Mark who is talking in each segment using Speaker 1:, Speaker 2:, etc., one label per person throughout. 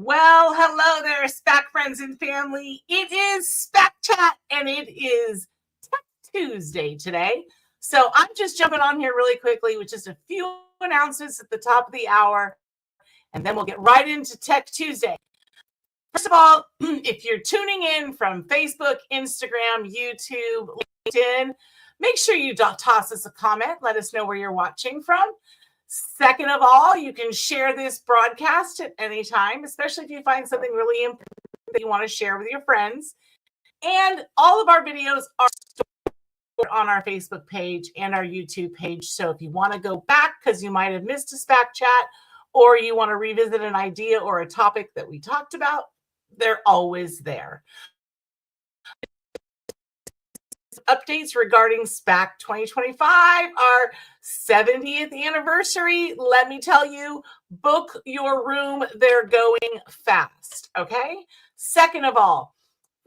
Speaker 1: Well, hello there, SPAC friends and family. It is SPAC Chat, and it is Tech Tuesday today. So I'm just jumping on here really quickly with just a few announcements at the top of the hour, and then we'll get right into Tech Tuesday. First of all, if you're tuning in from Facebook, Instagram, YouTube, LinkedIn, make sure you toss us a comment. Let us know where you're watching from. Second of all, you can share this broadcast at any time, especially if you find something really important that you want to share with your friends. And all of our videos are stored on our Facebook page and our YouTube page. So if you want to go back because you might have missed a SPAC chat, or you want to revisit an idea or a topic that we talked about, they're always there. Updates regarding SPAC 2025, our 70th anniversary. Let me tell you, book your room. They're going fast. Okay. Second of all,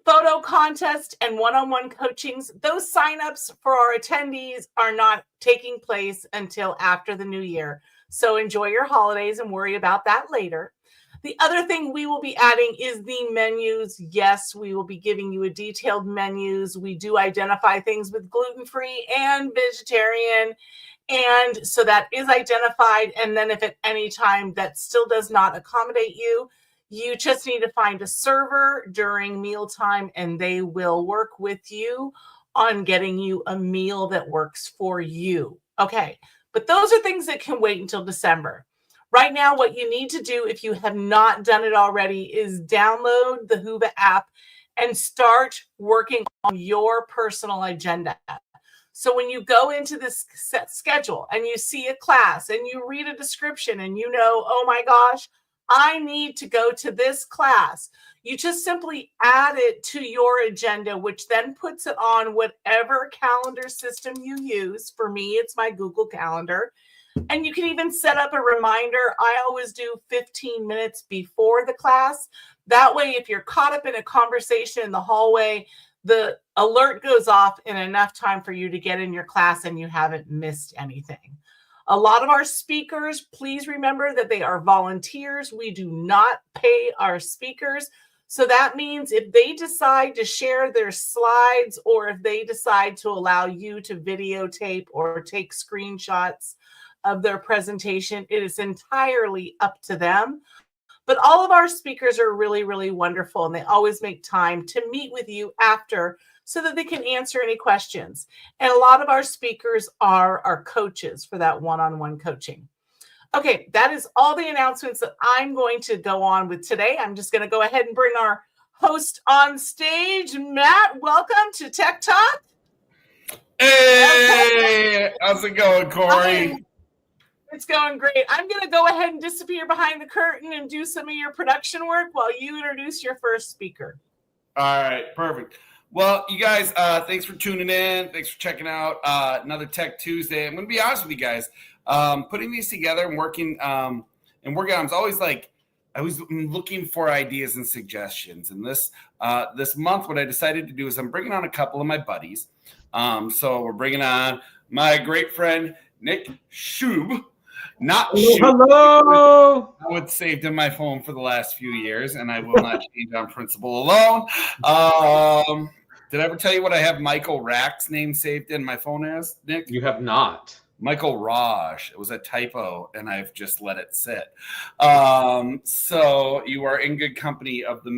Speaker 1: photo contest and one-on-one coachings. Those signups for our attendees are not taking place until after the new year. So enjoy your holidays and worry about that later. The other thing we will be adding is the menus. Yes, we will be giving you a detailed menus. We do identify things with gluten-free and vegetarian. And so that is identified. And then if at any time that still does not accommodate you, you just need to find a server during mealtime and they will work with you on getting you a meal that works for you. Okay, but those are things that can wait until December. Right now, what you need to do, if you have not done it already, is download the Whova app and start working on your personal agenda. So when you go into this set schedule and you see a class and you read a description and you know, oh my gosh, I need to go to this class, you just simply add it to your agenda, which then puts it on whatever calendar system you use. For me, it's my Google Calendar. And you can even set up a reminder. I always do 15 minutes before the class. That way, if you're caught up in a conversation in the hallway, the alert goes off in enough time for you to get in your class and you haven't missed anything. A lot of our speakers, please remember that they are volunteers. We do not pay our speakers. So that means if they decide to share their slides or if they decide to allow you to videotape or take screenshots of their presentation, it is entirely up to them. But all of our speakers are really, really wonderful, and they always make time to meet with you after so that they can answer any questions. And a lot of our speakers are our coaches for that one-on-one coaching. Okay, that is all the announcements that I'm going to go on with today. I'm just going to go ahead and bring our host on stage. Matt, welcome to Tech Talk.
Speaker 2: Hey, how's it going, Corey?
Speaker 1: It's going great. I'm going to go ahead and disappear behind the curtain and do some of your production work while you introduce your first speaker.
Speaker 2: All right, perfect. Well, you guys, thanks for tuning in. Thanks for checking out another Tech Tuesday. I'm going to be honest with you guys. Putting these together and working on them is always like, I was looking for ideas and suggestions. And this month, what I decided to do is I'm bringing on a couple of my buddies. So we're bringing on my great friend, Nick Schub. Not
Speaker 3: hello.
Speaker 2: What's saved in my phone for the last few years, and I will not change on principle alone. Did I ever tell you what I have Michael Rack's name saved in my phone as, Nick?
Speaker 3: You have not.
Speaker 2: Michael Raj. It was a typo, and I've just let it sit. So you are in good company of the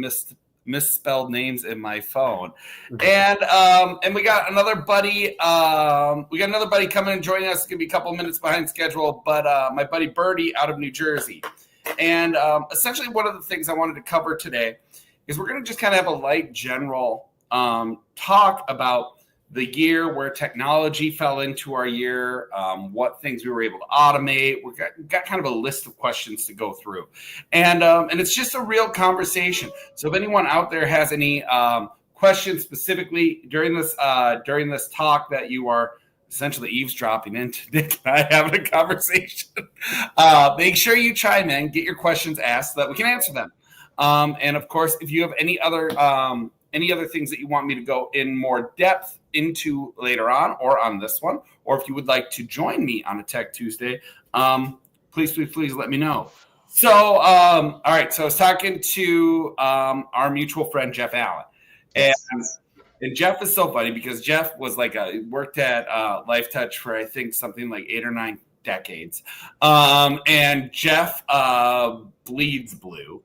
Speaker 2: misspelled names in my phone. And we got another buddy. Coming and joining us. It's gonna be a couple minutes behind schedule, but my buddy Birdie out of New Jersey. And essentially one of the things I wanted to cover today is we're gonna just kind of have a light general talk about the year, where technology fell into our year, what things we were able to automate. We've got kind of a list of questions to go through. And it's just a real conversation. So if anyone out there has any questions specifically during this talk that you are essentially eavesdropping into Nick and I having a conversation, make sure you chime in, get your questions asked so that we can answer them. And of course, if you have any other things that you want me to go in more depth into later on or on this one, or if you would like to join me on a Tech Tuesday, please let me know. So, all right. So I was talking to our mutual friend Jeff Allen, and Jeff is so funny because Jeff was worked at Life Touch for I think something like 8 or 9 decades, and Jeff bleeds blue.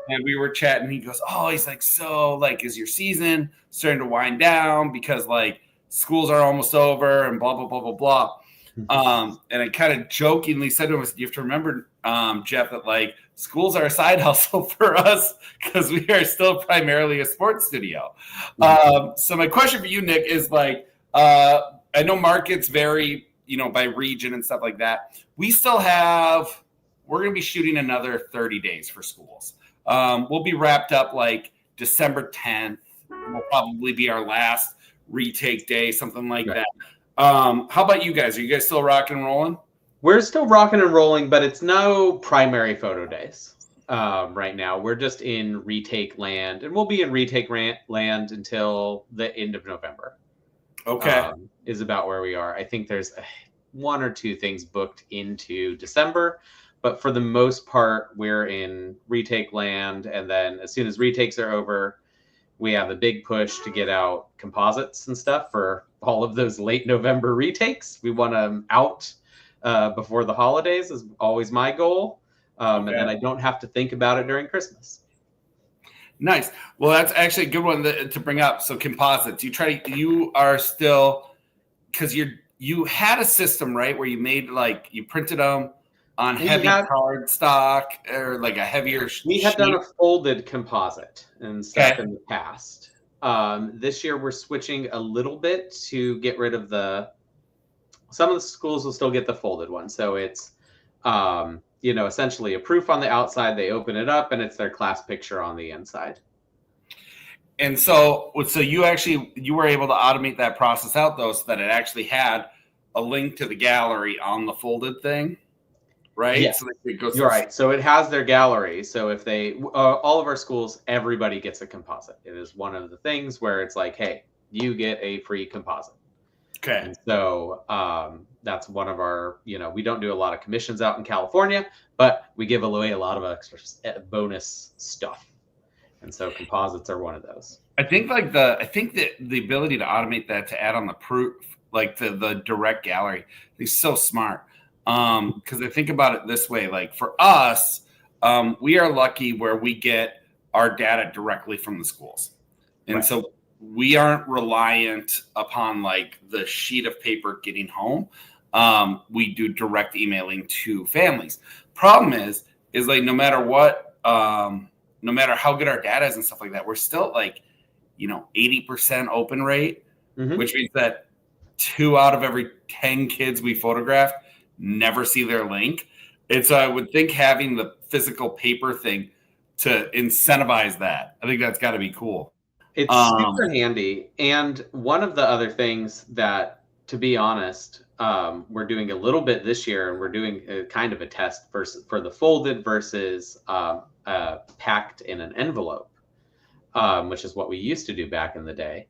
Speaker 2: And we were chatting. He goes, "Oh, he's like, so like, is your season starting to wind down because like schools are almost over and blah blah blah blah blah." And I kind of jokingly said to him, "You have to remember, Jeff, that like schools are a side hustle for us because we are still primarily a sports studio." So my question for you, Nick, is like, I know markets vary, by region and stuff like that. We're going to be shooting another 30 days for schools. We'll be wrapped up like December 10th. Will probably be our last retake day, something like that. How about you guys? Are you guys still rocking and rolling?
Speaker 3: We're still rocking and rolling, but it's no primary photo days right now. We're just in retake land, and we'll be in retake land until the end of November.
Speaker 2: Okay.
Speaker 3: Is about where we are. I think there's 1 or 2 things booked into December, but for the most part, we're in retake land. And then as soon as retakes are over, we have a big push to get out composites and stuff for all of those late November retakes. We want them out before the holidays is always my goal. And then I don't have to think about it during Christmas.
Speaker 2: Nice. Well, that's actually a good one to bring up. So composites, you are still, because you had a system, right, where you made you printed them on heavy card stock or like a heavier
Speaker 3: We had done a folded composite and stuff in the past. This year we're switching a little bit to get rid of some of the schools will still get the folded one. So it's, essentially a proof on the outside. They open it up and it's their class picture on the inside.
Speaker 2: And so you were able to automate that process out though, so that it actually had a link to the gallery on the folded thing, right?
Speaker 3: Yeah.
Speaker 2: So it goes
Speaker 3: You're right. So it has their gallery. So if all of our schools, everybody gets a composite. It is one of the things where it's like, hey, you get a free composite.
Speaker 2: Okay.
Speaker 3: And so that's one of our, we don't do a lot of commissions out in California, but we give away a lot of extra bonus stuff. And so composites are one of those.
Speaker 2: I think that the ability to automate that, to add on the proof, like the direct gallery, is so smart. Because I think about it this way, like for us, we are lucky where we get our data directly from the schools. And so we aren't reliant upon like the sheet of paper getting home. We do direct emailing to families. Problem is like no matter what, no matter how good our data is and stuff like that, we're still at like, 80% open rate, which means that 2 out of every 10 kids we photograph never see their link. And so I would think having the physical paper thing to incentivize that, I think that's got to be cool.
Speaker 3: It's super handy. And one of the other things that, to be honest, we're doing a little bit this year, and we're doing a kind of a test for the folded versus packed in an envelope, which is what we used to do back in the day.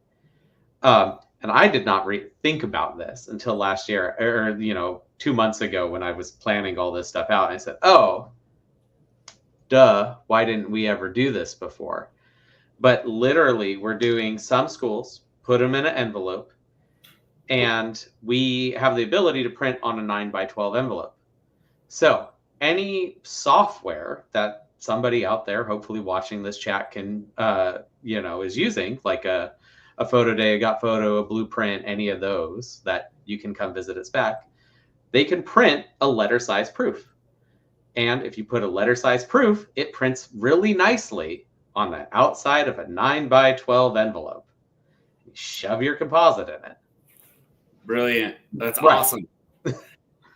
Speaker 3: And I did not think about this until last year, or 2 months ago when I was planning all this stuff out. And I said, "Oh, duh! Why didn't we ever do this before?" But literally, we're doing some schools, put them in an envelope, and we have the ability to print on a 9x12 envelope. So any software that somebody out there, hopefully watching this chat, can, is using, like a photo day, a Got Photo, a Blueprint, any of those that you can come visit at SPAC, they can print a letter size proof. And if you put a letter size proof, it prints really nicely on the outside of a 9x12 envelope. You shove your composite in it.
Speaker 2: Brilliant. That's awesome.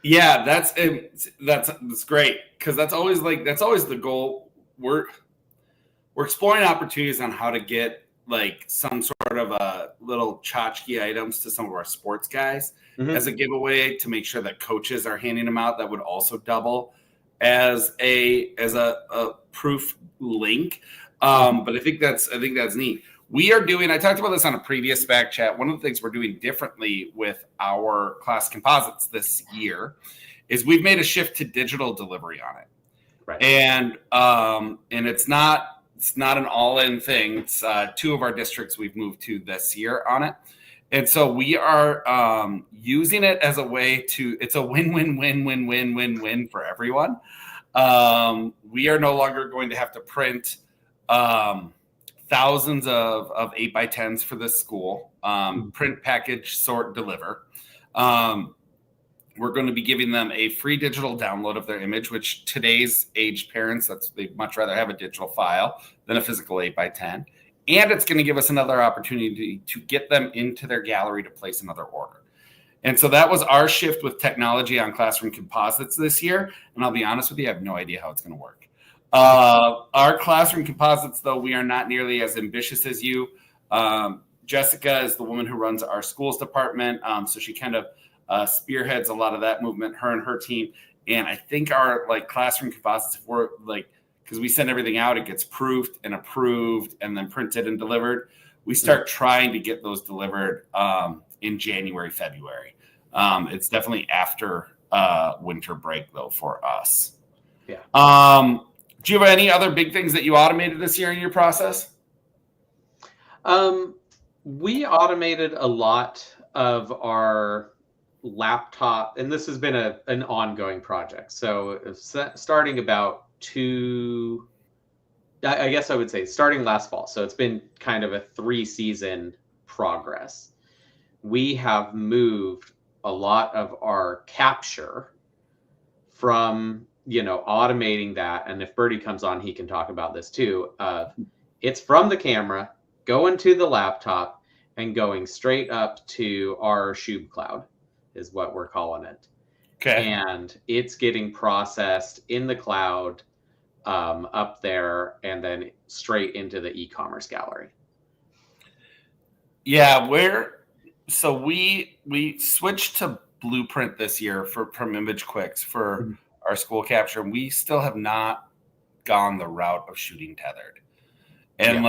Speaker 2: Yeah, that's great, because that's always the goal. We're exploring opportunities on how to get like some sort of little tchotchke items to some of our sports guys as a giveaway, to make sure that coaches are handing them out. That would also double as a proof link. But I think that's neat. We are doing, I talked about this on a previous SPAC chat. One of the things we're doing differently with our class composites this year is we've made a shift to digital delivery on it.
Speaker 3: Right.
Speaker 2: And it's not an all-in thing. It's 2 of our districts we've moved to this year on it. And so we are using it as a way to, it's a win-win-win-win-win-win-win for everyone. We are no longer going to have to print thousands of 8x10s for this school. Print, package, sort, deliver. We're going to be giving them a free digital download of their image, which today's aged parents, they'd much rather have a digital file than a physical 8x10. And it's going to give us another opportunity to get them into their gallery to place another order. And so that was our shift with technology on classroom composites this year. And I'll be honest with you, I have no idea how it's going to work. Our classroom composites, though, we are not nearly as ambitious as you. Jessica is the woman who runs our schools department. So she kind of spearheads a lot of that movement, her and her team. And I think our classroom composites, if we're because we send everything out, it gets proofed and approved and then printed and delivered. We start trying to get those delivered in January, February. It's definitely after winter break, though, for us.
Speaker 3: Yeah.
Speaker 2: Do you have any other big things that you automated this year in your process?
Speaker 3: We automated a lot of our laptop, and this has been an ongoing project. So starting about I guess I would say starting last fall. So it's been kind of a 3-season progress. We have moved a lot of our capture from, automating that. And if Bertie comes on, he can talk about this too. It's from the camera, going to the laptop, and going straight up to our Shube cloud is what we're calling it.
Speaker 2: Okay.
Speaker 3: And it's getting processed in the cloud up there and then straight into the e-commerce gallery.
Speaker 2: Yeah, we switched to Blueprint this year from Image Quicks for our school capture. We still have not gone the route of shooting tethered. And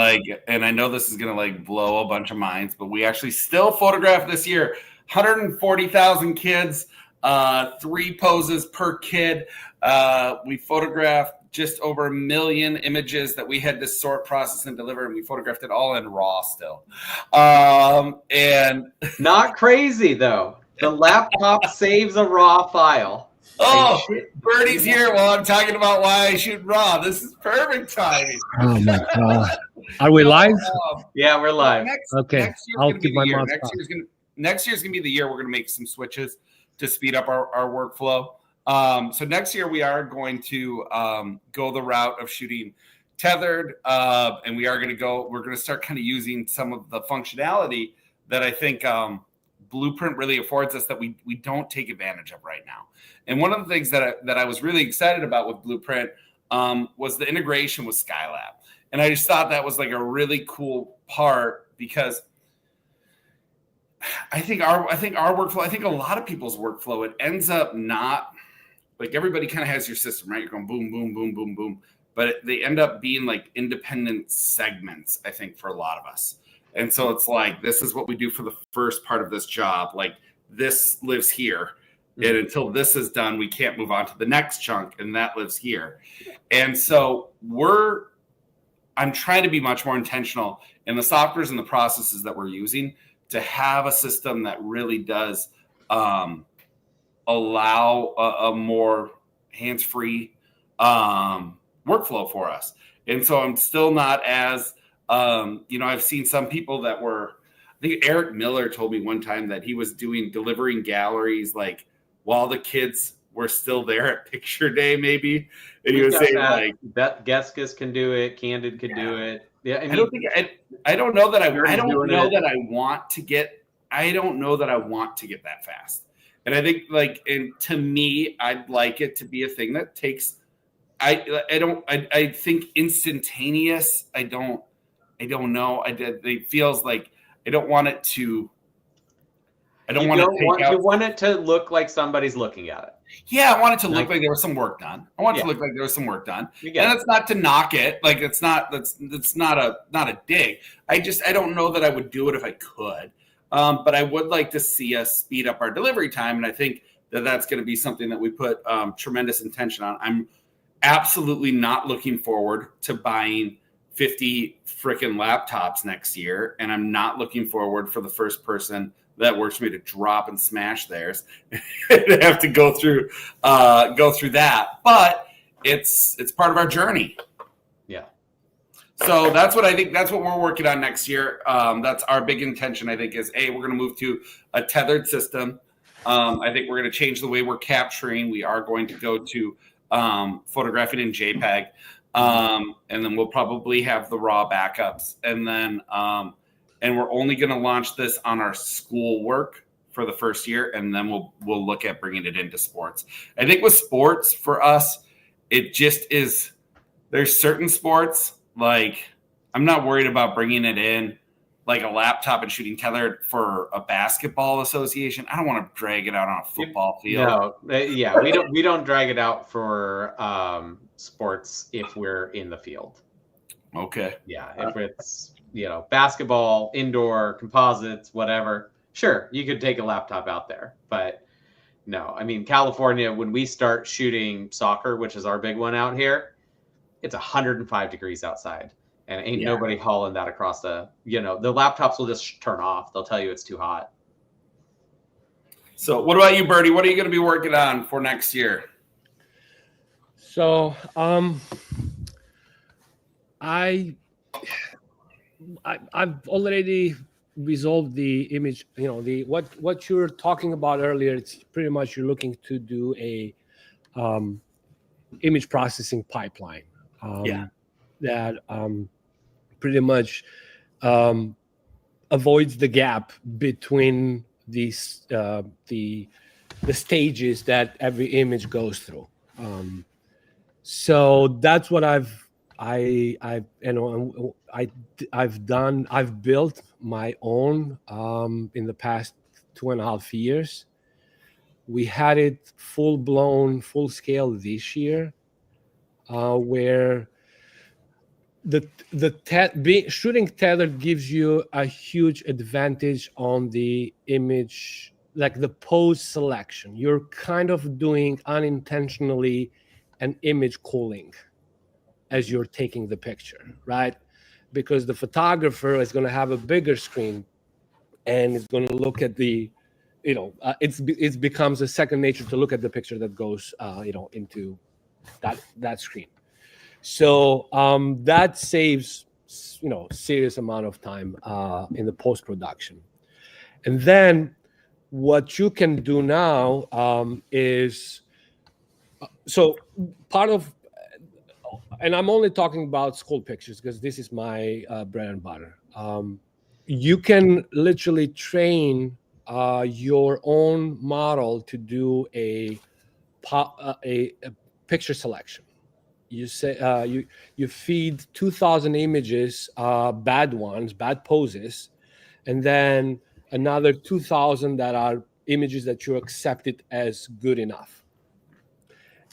Speaker 2: and I know this is going to blow a bunch of minds, but we actually still photographed this year 140,000 kids, 3 poses per kid. We photographed just over 1 million images that we had to sort, process, and deliver, and we photographed it all in RAW still. And
Speaker 3: not crazy though. The laptop saves a RAW file.
Speaker 2: Oh, Bertie's here while I'm talking about why I shoot RAW. This is perfect timing.
Speaker 4: Oh my God. Are we live?
Speaker 3: Yeah, we're live.
Speaker 2: Next year's gonna be the year we're gonna make some switches to speed up our workflow. So next year we are going to go the route of shooting tethered, and we're going to start kind of using some of the functionality that I think Blueprint really affords us that we don't take advantage of right now. And one of the things that I was really excited about with Blueprint was the integration with Skylab. And I just thought that was a really cool part because I think our workflow, I think a lot of people's workflow, it ends up not everybody kind of has your system, right? You're going boom, boom, boom, boom, boom. But they end up being independent segments, I think, for a lot of us. And so it's this is what we do for the first part of this job. This lives here. And until this is done, we can't move on to the next chunk. And that lives here. And so I'm trying to be much more intentional in the softwares and the processes that we're using to have a system that really does allow a more hands-free workflow for us. And so I'm still not as, I've seen some people that I think Eric Miller told me one time that he was delivering galleries while the kids were still there at picture day, maybe. And he was saying
Speaker 3: that Geskis can do it, Candid could do it. Yeah,
Speaker 2: I don't know that I want to get that fast. And I think and to me, I'd like it to be a thing that takes, I think instantaneous. I don't know. It feels like I don't want it to, you want it to look like somebody's looking at it. Yeah, I want it to look like there was some work done. And it's not to knock it. It's not a dig. I don't know that I would do it if I could. But I would like to see us speed up our delivery time. And I think that that's going to be something that we put tremendous intention on. absolutely not looking forward to buying 50 freaking laptops next year. And I'm not looking forward for the first person that works for me to drop and smash theirs and have to go through that. But it's part of our journey.
Speaker 3: Yeah.
Speaker 2: So that's what I think. That's what we're working on next year. That's our big intention, I think, is we're going to move to a tethered system. I think we're going to change the way we're capturing. We are going to go to photographing in JPEG. And then we'll probably have the raw backups. And then and we're only going to launch this on our school work for the first year. And then we'll look at bringing it into sports. I think with sports for us, it just is, there's certain sports, like I'm not worried about bringing it in like a laptop and shooting tethered for a basketball association. I don't want to drag it out on a football field.
Speaker 3: No, yeah, we don't drag it out for sports if we're in the field.
Speaker 2: Okay.
Speaker 3: Yeah, if it's basketball, indoor, composites, whatever. Sure, you could take a laptop out there, but no. I mean, California, when we start shooting soccer, which is our big one out here, it's 105 degrees outside. And ain't nobody hauling that across the laptops will just turn off. They'll tell you it's too hot.
Speaker 2: So what about you, Bertie? What are you going to be working on for next year?
Speaker 4: So I've already resolved the image, the what you're talking about earlier. It's pretty much you're looking to do a image processing pipeline. That pretty much avoids the gap between these the stages that every image goes through. So that's what I've done. I've built my own in the past 2.5 years. We had it full scale this year, where shooting tethered gives you a huge advantage on the image, like the pose selection. You're kind of doing unintentionally an image culling as you're taking the picture, right? Because the photographer is going to have a bigger screen and is going to look at the, it becomes a second nature to look at the picture that goes, into that screen. So that saves, serious amount of time in the post-production. And then what you can do now is, so part of, and I'm only talking about school pictures because this is my bread and butter. You can literally train your own model to do a picture selection. You say you feed 2,000 images, bad ones, bad poses, and then another 2,000 that are images that you accepted as good enough.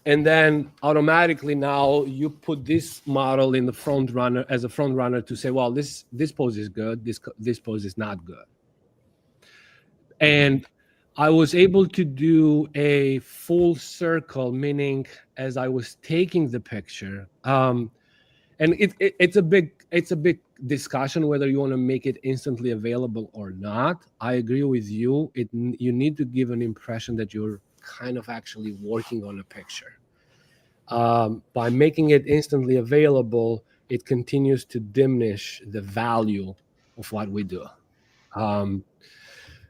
Speaker 4: And then automatically now you put this model in the front runner as a front runner to say, well, this pose is good, this pose is not good. And I was able to do a full circle, meaning as I was taking the picture, and it's a big discussion whether you want to make it instantly available or not. I agree with you. You need to give an impression that you're kind of actually working on a picture. By making it instantly available, it continues to diminish the value of what we do.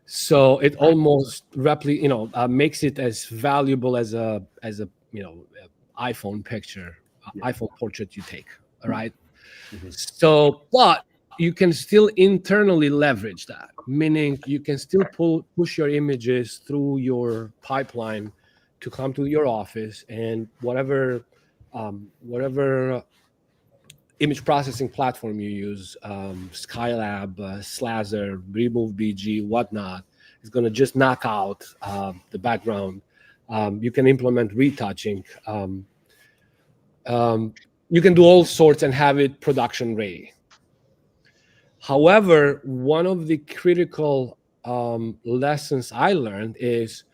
Speaker 4: So it almost makes it as valuable as a iPhone picture, iPhone portrait you take. All right. Mm-hmm. So, but you can still internally leverage that, meaning you can still push your images through your pipeline to come to your office, and whatever image processing platform you use, Skylab, Slazer, Remove BG, whatnot, is going to just knock out the background. You can implement retouching. You can do all sorts and have it production ready. However, one of the critical lessons I learned is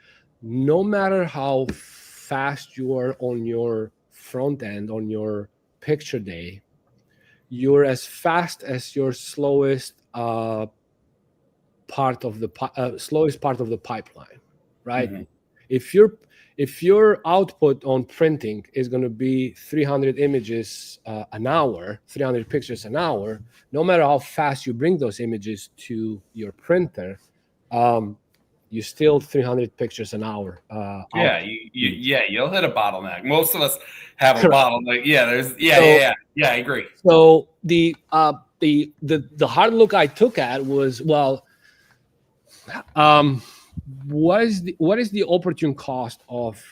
Speaker 4: no matter how fast you are on your front end on your picture day, you're as fast as your slowest part of the pipeline, right?
Speaker 2: Mm-hmm.
Speaker 4: If your output on printing is going to be 300 images an hour, 300 pictures an hour, no matter how fast you bring those images to your printer, you still 300 pictures an hour.
Speaker 2: You'll hit a bottleneck. Most of us have a
Speaker 4: Correct.
Speaker 2: bottleneck. I agree.
Speaker 4: So the hard look I took at was, well, what is the opportune cost of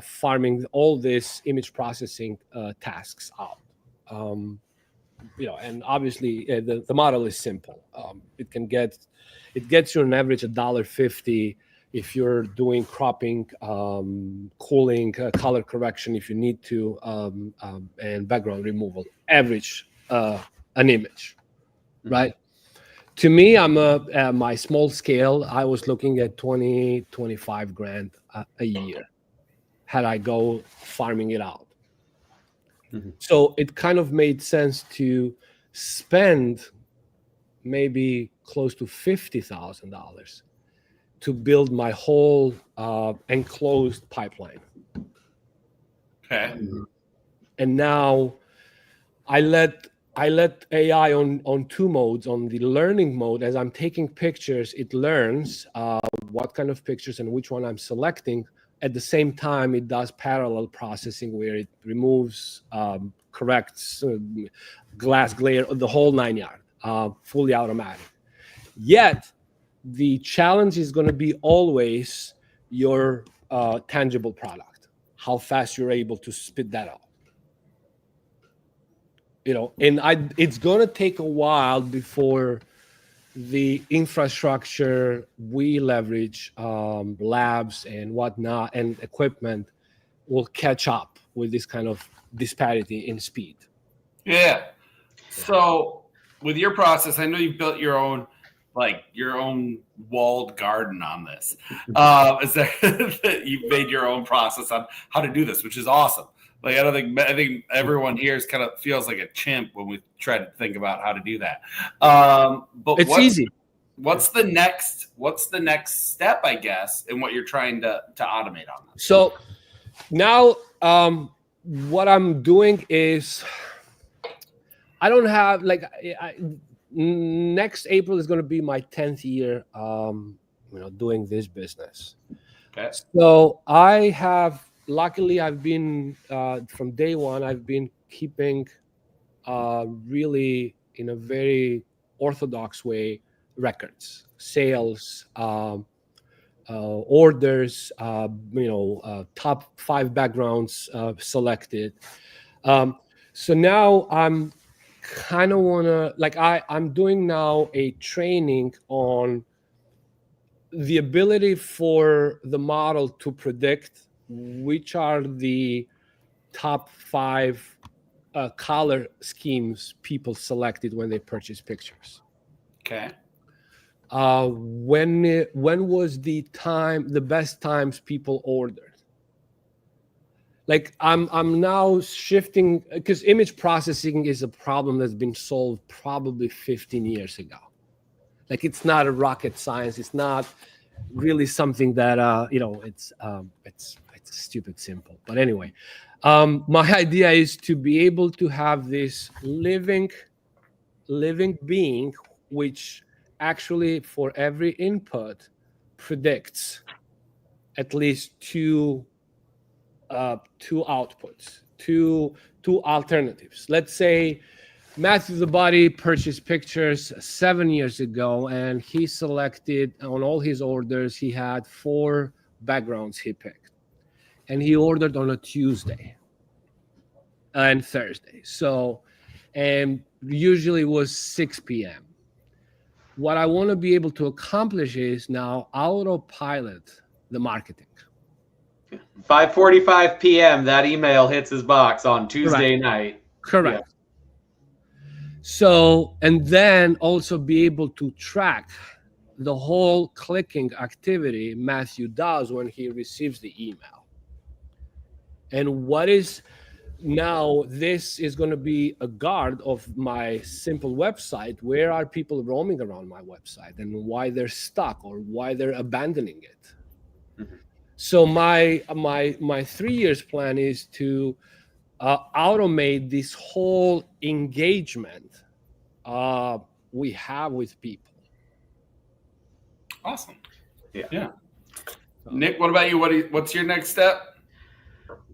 Speaker 4: farming all this image processing tasks out? And obviously the model is simple. It gets you on average $1.50 if you're doing cropping, cooling, color correction if you need to, and background removal. Average an image, right? To me, I'm my small scale. I was looking at 25 grand a year had I go farming it out. Mm-hmm. So it kind of made sense to spend maybe close to $50,000 to build my whole enclosed pipeline.
Speaker 2: Okay.
Speaker 4: And now I let AI on two modes. On the learning mode, as I'm taking pictures, it learns what kind of pictures and which one I'm selecting. At the same time, it does parallel processing where it removes, corrects, glass glare, the whole 9 yards, fully automatic. Yet, the challenge is going to be always your tangible product, how fast you're able to spit that out. And it's going to take a while before the infrastructure we leverage, labs and whatnot, and equipment will catch up with this kind of disparity in speed.
Speaker 2: Yeah. So with your process, I know you've built your own walled garden on this. Is there you've made your own process on how to do this, which is awesome. Like I think everyone here kind of feels like a chimp when we try to think about how to do that. But
Speaker 4: it's easy.
Speaker 2: What's the next step, I guess, in what you're trying to automate on this?
Speaker 4: So now what I'm doing is I don't have next April is going to be my 10th year doing this business.
Speaker 2: Okay.
Speaker 4: So luckily I've been from day one, I've been keeping really in a very orthodox way records, sales, orders, top 5 backgrounds selected. So now I'm kind of want to I'm doing now a training on the ability for the model to predict which are the top 5 color schemes people selected when they purchase pictures.
Speaker 2: Okay.
Speaker 4: When was the best times people ordered? I'm now shifting because image processing is a problem that's been solved probably 15 years ago. It's not a rocket science. It's not really something that it's stupid simple. But anyway, my idea is to be able to have this living being which actually for every input predicts at least two outputs, two alternatives. Let's say Matthew the Body purchased pictures 7 years ago, and he selected on all his orders, he had 4 backgrounds he picked. And he ordered on a Tuesday and Thursday. So, and usually it was 6 p.m. What I want to be able to accomplish is now autopilot the marketing.
Speaker 3: 5:45 p.m. that email hits his box on Tuesday night.
Speaker 4: Correct. Yeah. So, and then also be able to track the whole clicking activity Matthew does when he receives the email. And what is now this is going to be a guard of my simple website. Where are people roaming around my website and why they're stuck or why they're abandoning it?
Speaker 3: Mhm.
Speaker 4: So my 3 years plan is to automate this whole engagement we have with people.
Speaker 2: Awesome.
Speaker 3: Yeah.
Speaker 2: Nick, what about you? What's your next step?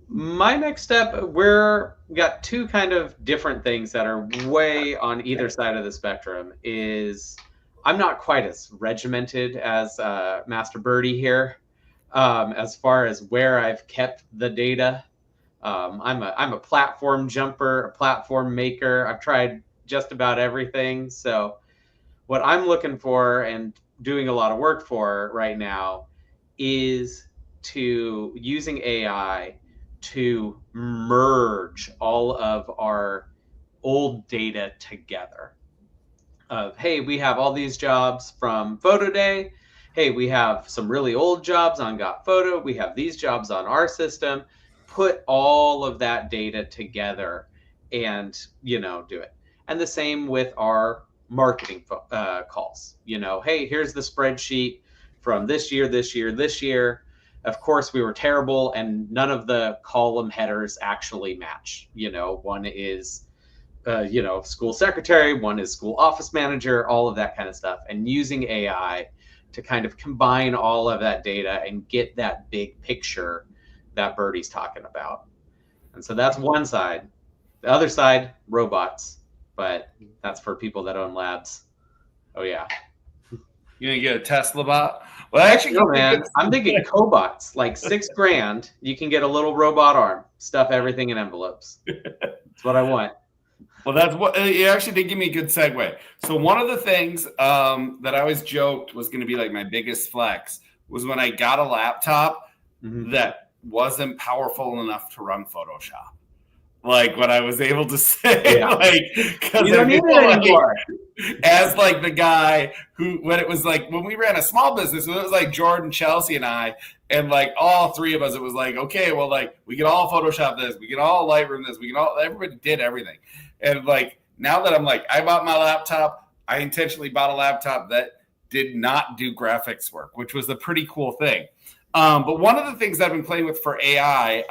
Speaker 3: My next step, we got two kind of different things that are way on either side of the spectrum. Is I'm not quite as regimented as Master Birdie here, as far as where I've kept the data. I'm a platform jumper, a platform maker. I've tried just about everything. So what I'm looking for and doing a lot of work for right now is to using AI to merge all of our old data together. Hey, we have all these jobs from Photo Day. Hey, we have some really old jobs on Got Photo. We have these jobs on our system. Put all of that data together and, do it. And the same with our marketing calls. Hey, here's the spreadsheet from this year, this year, this year. Of course, we were terrible, and none of the column headers actually match. One is, school secretary, one is school office manager, all of that kind of stuff. And using AI to kind of combine all of that data and get that big picture that Birdie's talking about. And so that's one side. The other side, robots. But that's for people that own labs. Oh, yeah.
Speaker 2: You gonna get a Tesla bot? Well, actually,
Speaker 3: no, man. I'm thinking cobots, like $6,000. You can get a little robot arm, stuff everything in envelopes. That's what I want.
Speaker 2: Well, that's what you actually did give me a good segue. So one of the things that I always joked was going to be like my biggest flex was when I got a laptop that wasn't powerful enough to run Photoshop. Like when I was able to say, because
Speaker 3: you don't need it anymore.
Speaker 2: As like the guy who, when we ran a small business, it was like Jordan, Chelsea, and I, and like all three of us, it was like, okay, well, like we can all Photoshop this, we can all Lightroom this, everybody did everything. And like now that I'm like, I bought my laptop, I intentionally bought a laptop that did not do graphics work, which was a pretty cool thing. But one of the things I've been playing with for AI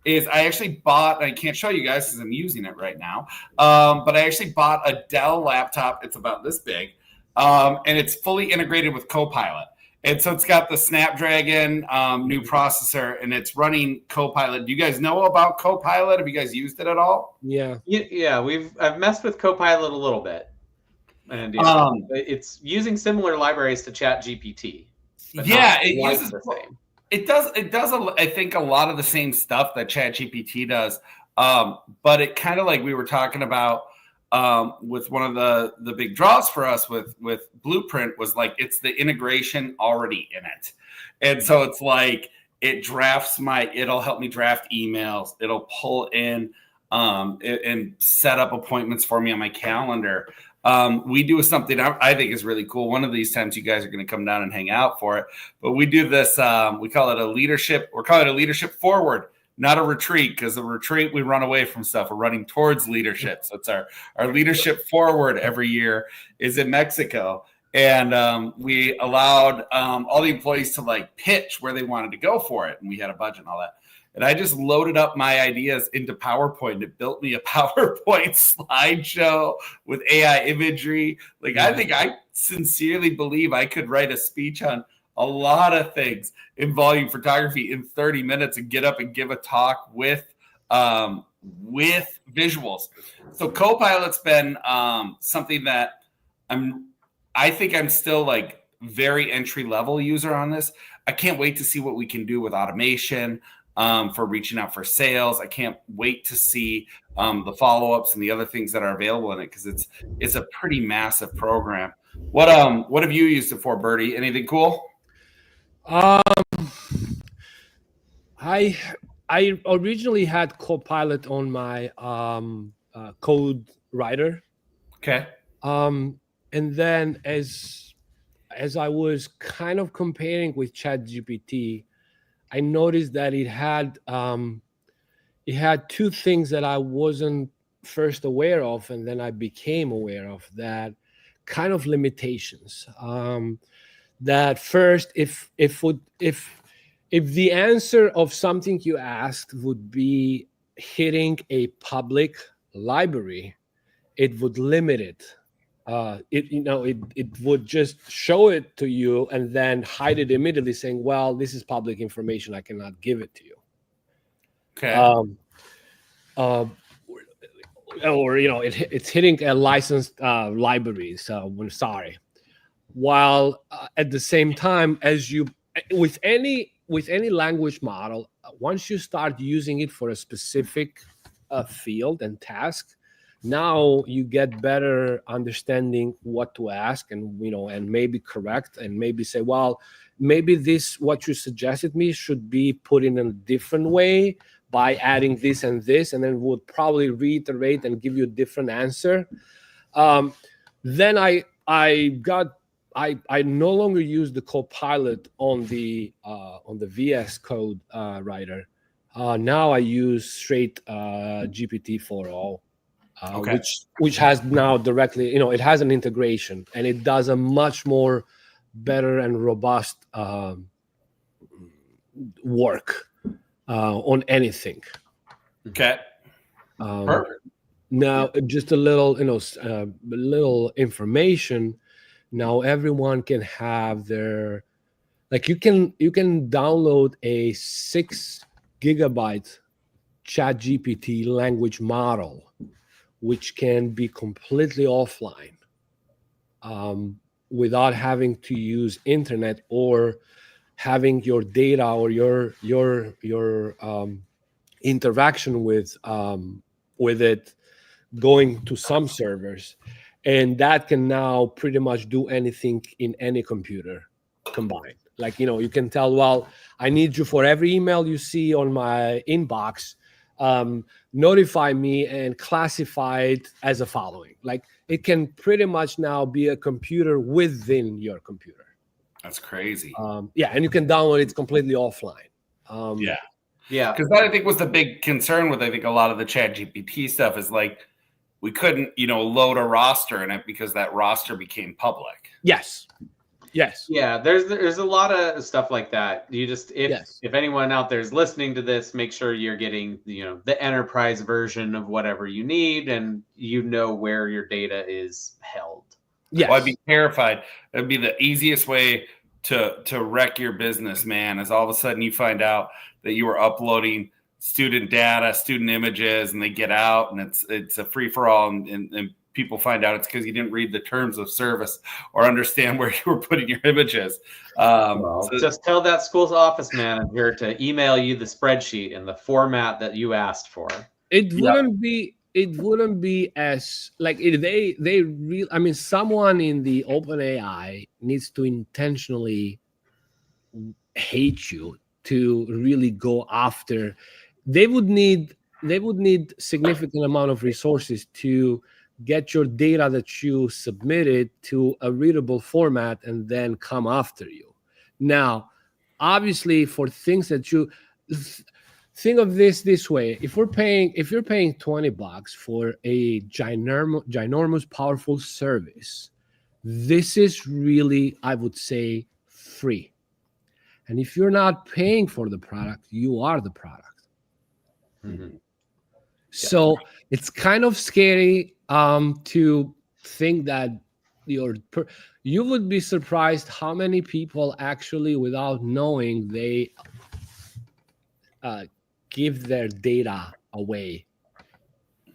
Speaker 2: is I actually bought, and I can't show you guys because I'm using it right now, but I actually bought a Dell laptop. It's about this big, and it's fully integrated with Copilot. And so it's got the Snapdragon new processor, and it's running Copilot. Do you guys know about Copilot? Have you guys used it at all?
Speaker 4: Yeah.
Speaker 3: I've messed with Copilot a little bit, and it's using similar libraries to ChatGPT.
Speaker 2: Yeah, it uses the same. It does. I think a lot of the same stuff that ChatGPT does, but it kind of like we were talking about with one of the big draws for us with Blueprint was like it's the integration already in it, and so it's like it'll help me draft emails. It'll pull in and set up appointments for me on my calendar. We do something I think is really cool. One of these times you guys are going to come down and hang out for it, but we do this, we call it a leadership forward, not a retreat, because a retreat, we run away from stuff. We're running towards leadership. So it's our leadership forward every year is in Mexico. And we allowed all the employees to like pitch where they wanted to go for it. And we had a budget and all that. And I just loaded up my ideas into PowerPoint. And it built me a PowerPoint slideshow with AI imagery. Like, I think I sincerely believe I could write a speech on a lot of things in volume photography in 30 minutes and get up and give a talk with visuals. So Copilot's been something that I think I'm still like very entry level user on this. I can't wait to see what we can do with automation. For reaching out for sales. I can't wait to see the follow-ups and the other things that are available in it because it's a pretty massive program. What have you used it for, Birdie? Anything cool?
Speaker 4: I originally had Copilot on my code writer.
Speaker 2: Okay.
Speaker 4: And then as I was kind of comparing with ChatGPT, I noticed that it had it had two things that I wasn't first aware of, and then I became aware of, that kind of limitations. That first, if the answer of something you asked would be hitting a public library, it would limit it. It would just show it to you and then hide it immediately, saying, "Well, this is public information. I cannot give it to you."
Speaker 2: Okay.
Speaker 4: Or it's hitting a licensed library. So I'm sorry. While at the same time, as you with any language model, once you start using it for a specific field and task, now you get better understanding what to ask, and and maybe correct, and maybe say, well, maybe this, what you suggested me, should be put in a different way by adding this and this, and then would probably reiterate and give you a different answer. Then I no longer use the Copilot on the VS Code writer. Now I use straight GPT-4o, which has now directly, it has an integration, and it does a much more better and robust work on anything.
Speaker 2: Okay. Perfect.
Speaker 4: Now, just a little, little information. Now everyone can have their, you can download a 6 gigabyte ChatGPT language model, which can be completely offline, without having to use internet or having your data or your interaction with it going to some servers. And that can now pretty much do anything in any computer combined. You can tell, well, I need you for every email you see on my inbox, notify me and classify it as a following. It can pretty much now be a computer within your computer.
Speaker 2: That's crazy.
Speaker 4: And you can download it completely offline.
Speaker 2: Yeah. Because that, I think, was the big concern with, I think, a lot of the ChatGPT stuff is we couldn't, load a roster in it because that roster became public.
Speaker 4: Yes.
Speaker 3: Yeah, there's a lot of stuff like that. You just, if anyone out there is listening to this, make sure you're getting, the enterprise version of whatever you need, and where your data is held.
Speaker 4: Yes.
Speaker 2: Well, I'd be terrified. It'd be the easiest way to wreck your business, man, is all of a sudden you find out that you were uploading student data, student images, and they get out, and it's a free-for-all, and people find out it's because you didn't read the terms of service or understand where you were putting your images.
Speaker 3: Just tell that school's office manager to email you the spreadsheet in the format that you asked for.
Speaker 4: It wouldn't be as someone in the OpenAI needs to intentionally hate you to really go after. They would need significant amount of resources to get your data that you submitted to a readable format and then come after you. Now, obviously, for things that you think of this way, if you're paying $20 for a ginormous powerful service, this is really, I would say, free. And if you're not paying for the product, you are the product.
Speaker 3: Mm-hmm.
Speaker 4: So it's kind of scary to think that you would be surprised how many people actually, without knowing, they give their data away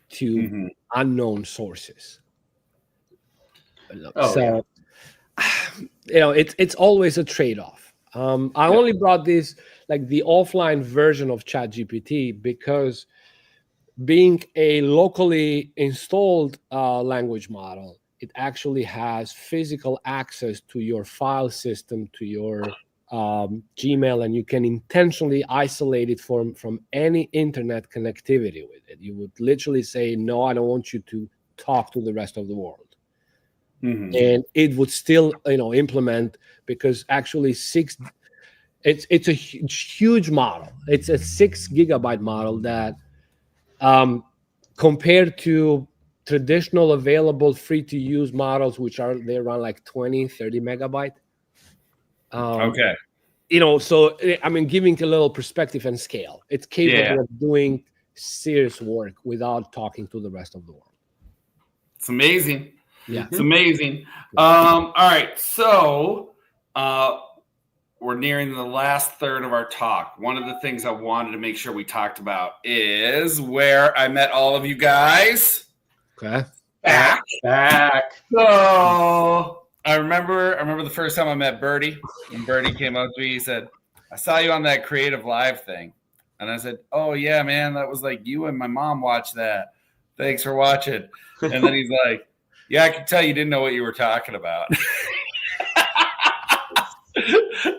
Speaker 4: to unknown sources. It's always a trade-off. I only brought this, the offline version of ChatGPT, because being a locally installed language model, it actually has physical access to your file system, to your Gmail, and you can intentionally isolate it from any internet connectivity with it. You would literally say, no, I don't want you to talk to the rest of the world. And it would still, implement, because actually it's a huge model. It's a 6 gigabyte model that compared to traditional available free-to-use models, which they run like 20, 30 megabyte.
Speaker 2: Okay.
Speaker 4: So I mean, giving a little perspective and scale, it's capable of doing serious work without talking to the rest of the world.
Speaker 2: It's amazing.
Speaker 4: Yeah,
Speaker 2: it's amazing. All right, so we're nearing the last third of our talk. One of the things I wanted to make sure we talked about is where I met all of you guys.
Speaker 4: Okay.
Speaker 2: Back.
Speaker 3: So
Speaker 2: I remember the first time I met Birdie, and Birdie came up to me. He said, "I saw you on that Creative Live thing," and I said, "Oh yeah, man, that was like you and my mom watched that. Thanks for watching." And then he's like, "Yeah, I could tell you didn't know what you were talking about." And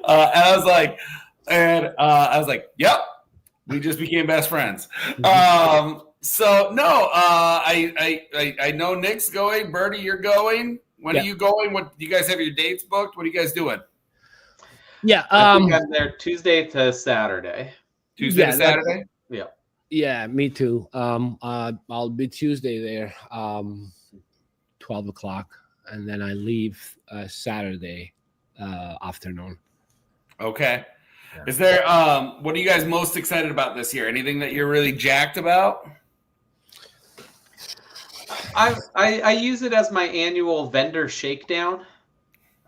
Speaker 2: I was like, "Yep, we just became best friends." So no, I know Nick's going. Birdie, you're going. When are you going? What do you guys have your dates booked? What are you guys doing?
Speaker 4: Yeah,
Speaker 3: I think I'm there Tuesday to Saturday.
Speaker 2: Tuesday to Saturday?
Speaker 3: Yeah.
Speaker 4: Yeah, me too. I'll be Tuesday there, 12 o'clock, and then I leave Saturday afternoon.
Speaker 2: Okay. Is there what are you guys most excited about this year? Anything that you're really jacked about?
Speaker 3: I use it as my annual vendor shakedown.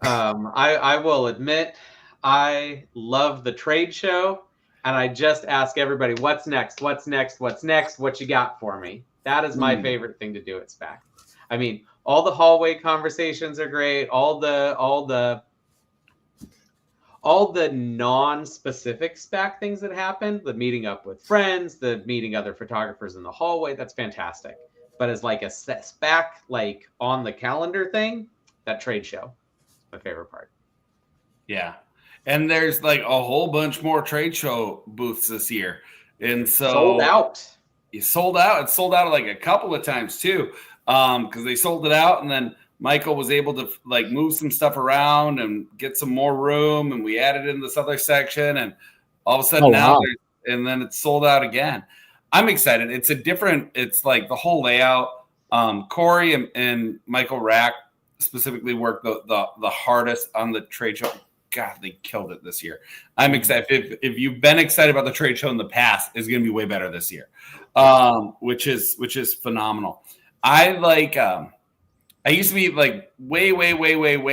Speaker 3: I will admit I love the trade show, and I just ask everybody, what's next? What's next? What's next? What you got for me? That is my favorite thing to do at SPAC. I mean, all the hallway conversations are great. All the non-specific SPAC things that happen, the meeting up with friends, the meeting other photographers in the hallway, that's fantastic. But as like a SPAC, like on the calendar thing, that trade show, my favorite part.
Speaker 2: Yeah. And there's like a whole bunch more trade show booths this year. And so
Speaker 3: sold out.
Speaker 2: It sold out like a couple of times too. Because they sold it out, and then Michael was able to like move some stuff around and get some more room, and we added in this other section, and all of a sudden and then it's sold out again. I'm excited. It's like the whole layout. Corey and Michael Rack specifically worked the hardest on the trade show. God, they killed it this year. I'm excited. If you've been excited about the trade show in the past, it's going to be way better this year, which is phenomenal. I like. I used to be like way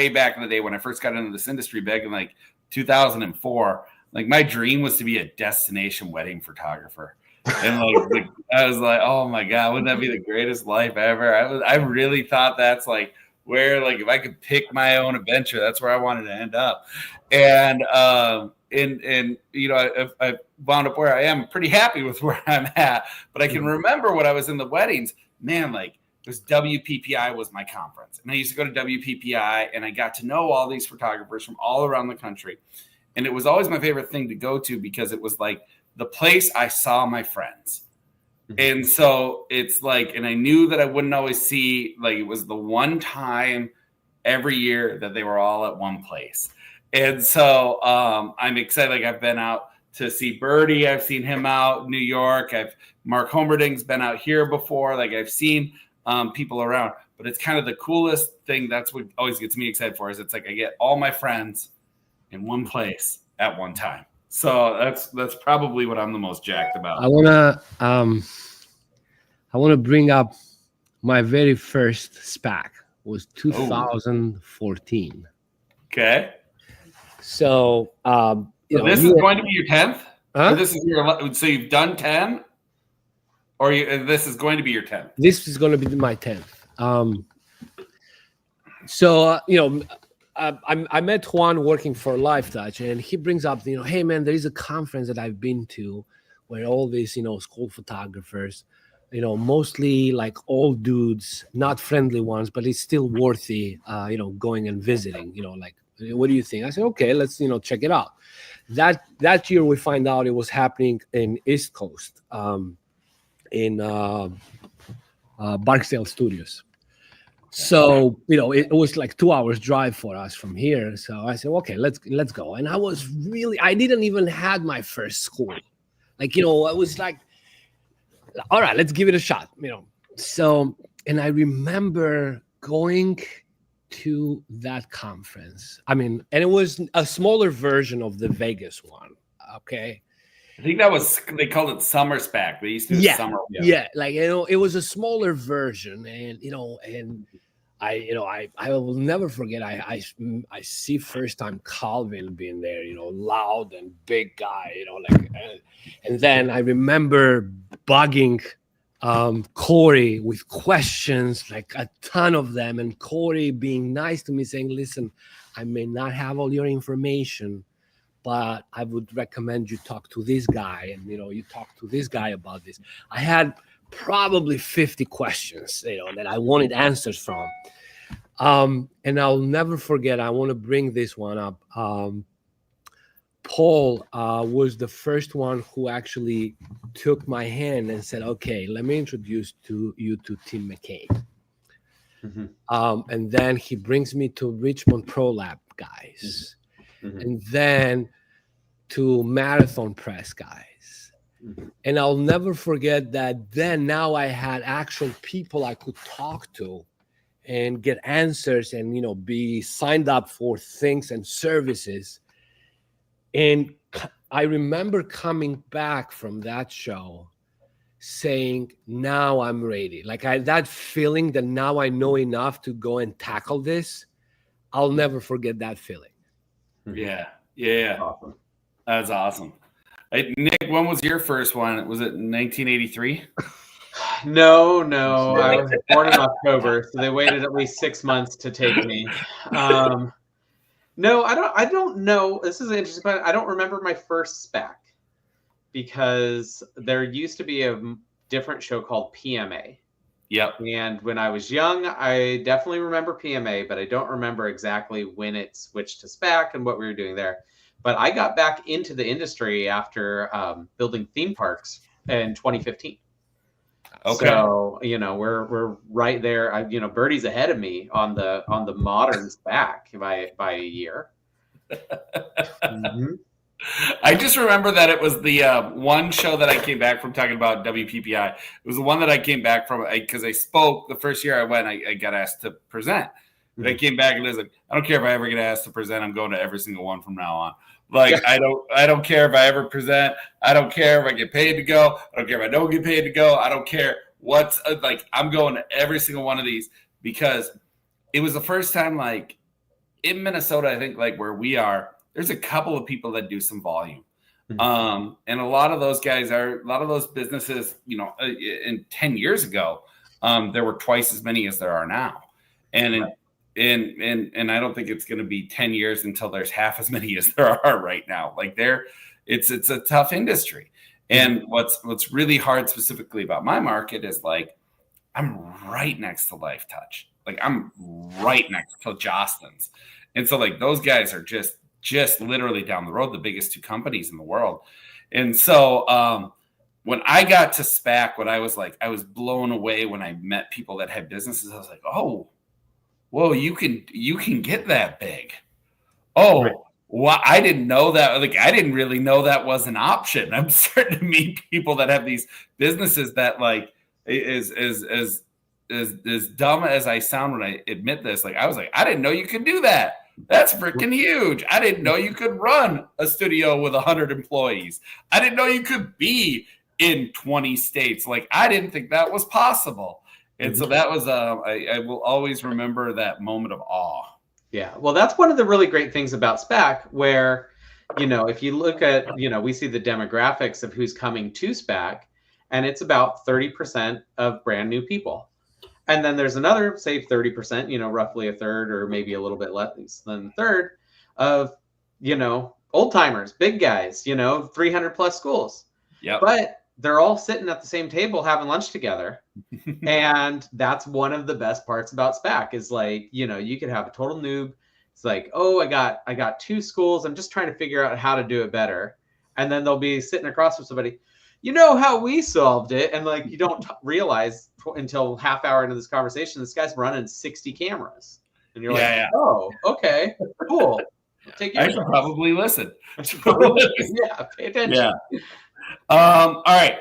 Speaker 2: back in the day when I first got into this industry back in like 2004. Like my dream was to be a destination wedding photographer. And like I was like, oh my God, wouldn't that be the greatest life ever? I really thought that's like where, like, if I could pick my own adventure, that's where I wanted to end up. And you know, I wound up where I am, pretty happy with where I'm at. But I can remember when I was in the weddings, man, like it was WPPI was my conference. And I used to go to WPPI, and I got to know all these photographers from all around the country. And it was always my favorite thing to go to because it was like the place I saw my friends. And so it's like, and I knew that I wouldn't always see, like it was the one time every year that they were all at one place. And so I'm excited. Like I've been out to see Birdie. I've seen him out in New York. Mark Homerding's been out here before. Like I've seen people around, but it's kind of the coolest thing. That's what always gets me excited for is it's like I get all my friends in one place at one time. So that's probably what I'm the most jacked about.
Speaker 4: I wanna bring up my very first SPAC was 2014.
Speaker 2: Okay.
Speaker 4: So
Speaker 2: this is going to be your 10th? Huh? This is so you've done 10? Or this is going to be your 10th?
Speaker 4: This is going to be my 10th. I met Juan working for LiveTouch, and he brings up, hey man, there is a conference that I've been to where all these, school photographers, mostly like old dudes, not friendly ones, but it's still worthy, going and visiting, like, what do you think? I said, okay, let's, check it out. That year we find out it was happening in East Coast, in Barksdale Studios. So, it was like 2 hours drive for us from here. So I said, okay, let's go. And I didn't even had my first school. Like, I was like, all right, let's give it a shot. So, and I remember going to that conference. And it was a smaller version of the Vegas one. Okay.
Speaker 2: I think they called it Summer SPAC. They used to do summer.
Speaker 4: Yeah. It was a smaller version, and I will never forget. I see first time Calvin being there, loud and big guy, and then I remember bugging Corey with questions, like a ton of them, and Corey being nice to me, saying, "Listen, I may not have all your information, but I would recommend you talk to this guy, and you talk to this guy about this." I had probably 50 questions, that I wanted answers from. And I'll never forget, I want to bring this one up. Paul was the first one who actually took my hand and said, "Okay, let me introduce you to Tim McCain." And then he brings me to Richmond Pro Lab guys, and then to Marathon Press guys. And I'll never forget that then now I had actual people I could talk to and get answers and, be signed up for things and services. And I remember coming back from that show saying, now I'm ready. That feeling that now I know enough to go and tackle this, I'll never forget that feeling.
Speaker 2: Yeah.
Speaker 3: Awesome.
Speaker 2: That's awesome. Hey, Nick, when was your first one? Was it 1983?
Speaker 3: No. I was born in October, so they waited at least 6 months to take me. No, I don't know. This is an interesting question. I don't remember my first SPAC because there used to be a different show called PMA.
Speaker 2: Yep.
Speaker 3: And when I was young, I definitely remember PMA, but I don't remember exactly when it switched to SPAC and what we were doing there. But I got back into the industry after building theme parks in 2015.
Speaker 2: Okay.
Speaker 3: So we're right there. Birdie's ahead of me on the modern SPAC by a year.
Speaker 2: I just remember that it was the one show that I came back from talking about WPPI. It was the one that I came back from because I spoke the first year I went. I got asked to present. But I came back and it was like, I don't care if I ever get asked to present. I'm going to every single one from now on. I don't care if I ever present. I don't care if I get paid to go. I don't care if I don't get paid to go. I don't care what's I'm going to every single one of these because it was the first time in Minnesota, I think where we are, there's a couple of people that do some volume. And a lot of those businesses, in 10 years ago, there were twice as many as there are now. And And I don't think it's going to be 10 years until there's half as many as there are right now. It's a tough industry. And what's really hard specifically about my market is I'm right next to Life Touch. I'm right next to Jostens. And so those guys are just literally down the road, the biggest two companies in the world. And so when I got to SPAC, I was blown away when I met people that had businesses. I was like, oh, whoa, you can get that big. Oh, right. Well, I didn't know that. I didn't really know that was an option. I'm starting to meet people that have these businesses that as dumb as I sound when I admit this, I was I didn't know you could do that. That's freaking huge. I didn't know you could run a studio with 100 employees. I didn't know you could be in 20 states. I didn't think that was possible. And so that was, I will always remember that moment of awe.
Speaker 3: Yeah. Well, that's one of the really great things about SPAC where, if you look at, we see the demographics of who's coming to SPAC and it's about 30% of brand new people. And then there's another, say 30%, roughly a third or maybe a little bit less than a third of, old timers, big guys, 300 plus schools.
Speaker 2: Yeah.
Speaker 3: But they're all sitting at the same table having lunch together. And that's one of the best parts about SPAC is you could have a total noob. It's oh, I got two schools. I'm just trying to figure out how to do it better. And then they'll be sitting across from somebody, how we solved it. And you don't realize until half hour into this conversation, this guy's running 60 cameras. And you're oh, okay, cool.
Speaker 2: I should probably listen.
Speaker 3: Yeah, pay attention.
Speaker 2: Yeah. All right.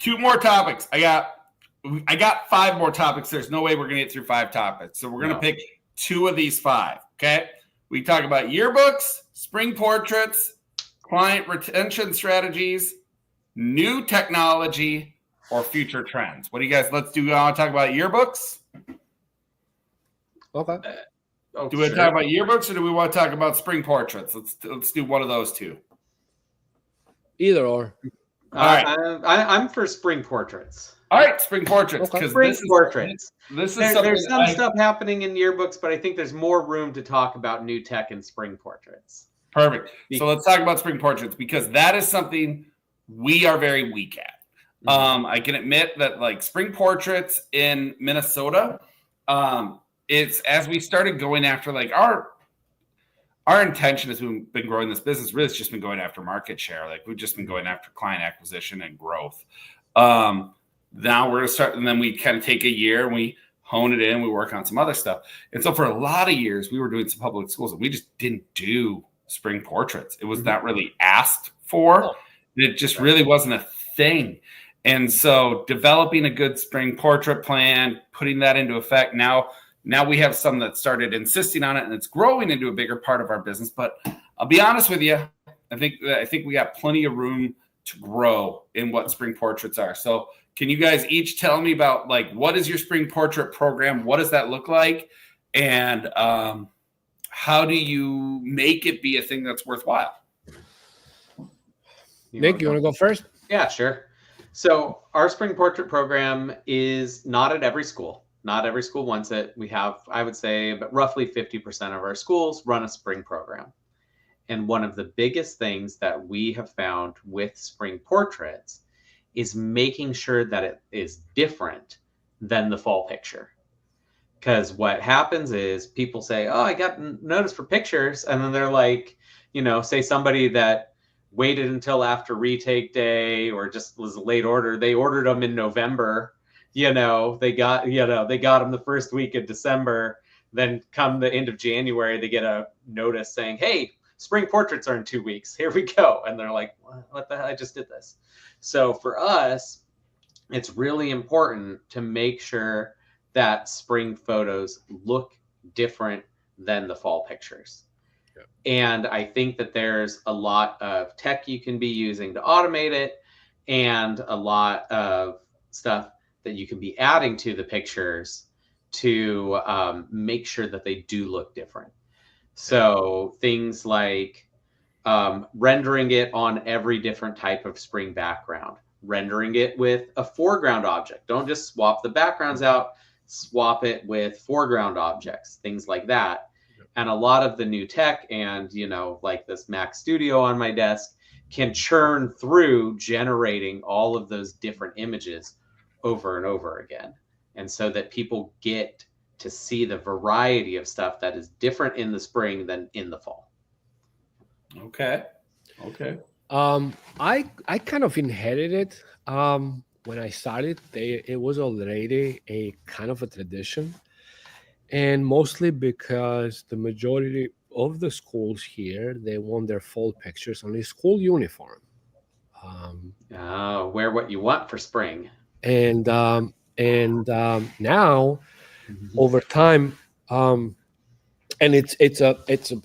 Speaker 2: 2 more topics. I got 5 more topics. There's no way we're going to get through 5 topics. So we're going to pick 2 of these 5. Okay. We talk about yearbooks, spring portraits, client retention strategies, new technology, or future trends. What do you guys, let's do, I want to talk about yearbooks.
Speaker 4: Okay.
Speaker 2: Do we talk about yearbooks or do we want to talk about spring portraits? Let's do one of those 2.
Speaker 4: Either or.
Speaker 2: All right.
Speaker 3: I'm for spring portraits.
Speaker 2: All right, spring portraits.
Speaker 3: Okay. Spring portraits.
Speaker 2: There's
Speaker 3: some stuff happening in yearbooks, but I think there's more room to talk about new tech and spring portraits.
Speaker 2: Perfect. So let's talk about spring portraits because that is something we are very weak at. I can admit that like spring portraits in Minnesota, it's as we started going after like our intention has been growing this business. Really, it's just been going after market share. Like we've just been going after client acquisition and growth. Now we're going to start, and then we kind of take a year and we hone it in. We work on some other stuff. And so for a lot of years, we were doing some public schools and we just didn't do spring portraits. It was not really asked for. It just really wasn't a thing. And so developing a good spring portrait plan, putting that into effect. Now we have some that started insisting on it and it's growing into a bigger part of our business. But I'll be honest with you. I think we got plenty of room to grow in what spring portraits are. So can you guys each tell me about like, what is your spring portrait program? What does that look like? And how do you make it be a thing that's worthwhile?
Speaker 4: Nick, you want to go first?
Speaker 3: Yeah, sure. So our spring portrait program is not at every school. Not every school wants it. We have, I would say, but roughly 50% of our schools run a spring program. And one of the biggest things that we have found with spring portraits is making sure that it is different than the fall picture. Because what happens is people say, oh, I got noticed for pictures. And then they're like, say somebody that waited until after retake day or just was a late order. They ordered them in November. They got them the first week of December. Then come the end of January, they get a notice saying, hey, spring portraits are in 2 weeks. Here we go. And they're like, what the hell? I just did this. So for us, it's really important to make sure that spring photos look different than the fall pictures. Yeah. And I think that there's a lot of tech you can be using to automate it and a lot of stuff that you can be adding to the pictures to make sure that they do look different. So things like rendering it on every different type of spring background, rendering it with a foreground object. Don't just swap the backgrounds out, swap it with foreground objects, things like that. Yep. And a lot of the new tech and, like this Mac Studio on my desk can churn through generating all of those different images over and over again. And so that people get to see the variety of stuff that is different in the spring than in the fall.
Speaker 2: Okay.
Speaker 4: I kind of inherited when I started. It was already a kind of a tradition, and mostly because the majority of the schools here, they want their fall pictures on a school uniform.
Speaker 3: Wear what you want for spring.
Speaker 4: And now, over time, and it's a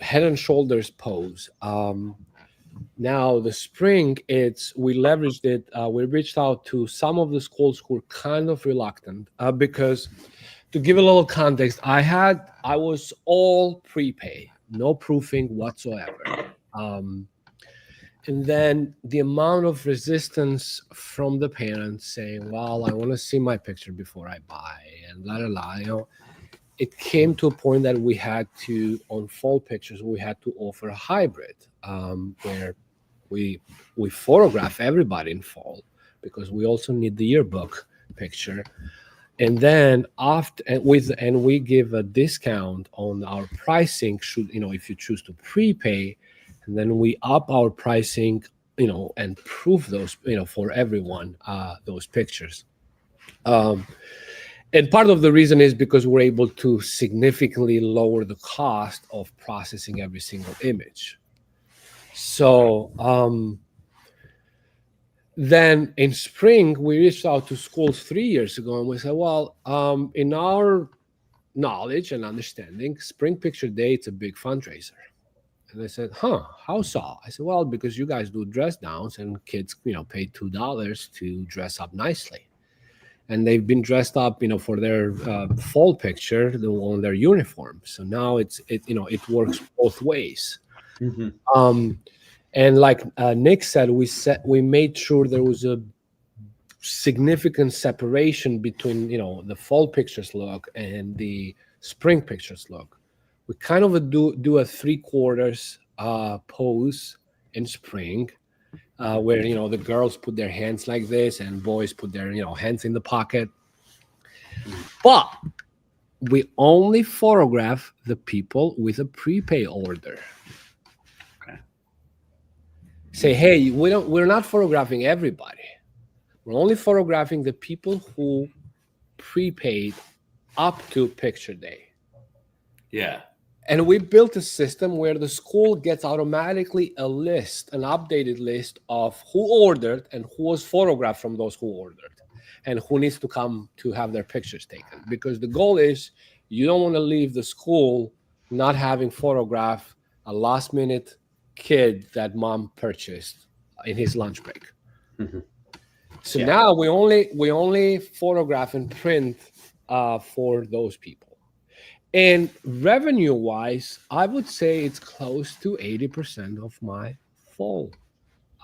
Speaker 4: head and shoulders pose. Now the spring, we leveraged it. We reached out to some of the schools who were kind of reluctant because, to give a little context, I was all prepay, no proofing whatsoever. And then the amount of resistance from the parents saying, well, I want to see my picture before I buy, and la la la, it came to a point that we had to, on fall pictures, we had to offer a hybrid where we photograph everybody in fall because we also need the yearbook picture. And then we give a discount on our pricing if you choose to prepay. And then we up our pricing, and proof those, for everyone, those pictures. And part of the reason is because we're able to significantly lower the cost of processing every single image. So then in spring, we reached out to schools 3 years ago, and we said, well, in our knowledge and understanding, Spring Picture Day, it's a big fundraiser. And they said, how so? I said, well, because you guys do dress downs and kids, pay $2 to dress up nicely. And they've been dressed up, for their fall picture on their uniform. So now it works both ways.
Speaker 3: Mm-hmm.
Speaker 4: And like Nick said, we made sure there was a significant separation between, the fall pictures look and the spring pictures look. We kind of do a 3/4 pose in spring, where the girls put their hands like this and boys put their hands in the pocket. But we only photograph the people with a prepay order.
Speaker 2: Okay.
Speaker 4: Say, hey, we're not photographing everybody. We're only photographing the people who prepaid up to picture day.
Speaker 2: Yeah.
Speaker 4: And we built a system where the school gets automatically an updated list of who ordered and who was photographed from those who ordered and who needs to come to have their pictures taken. Because the goal is you don't want to leave the school not having photographed a last minute kid that mom purchased in his lunch break.
Speaker 3: Mm-hmm.
Speaker 4: So now we only photograph and print for those people. And revenue-wise, I would say it's close to 80% of my fall.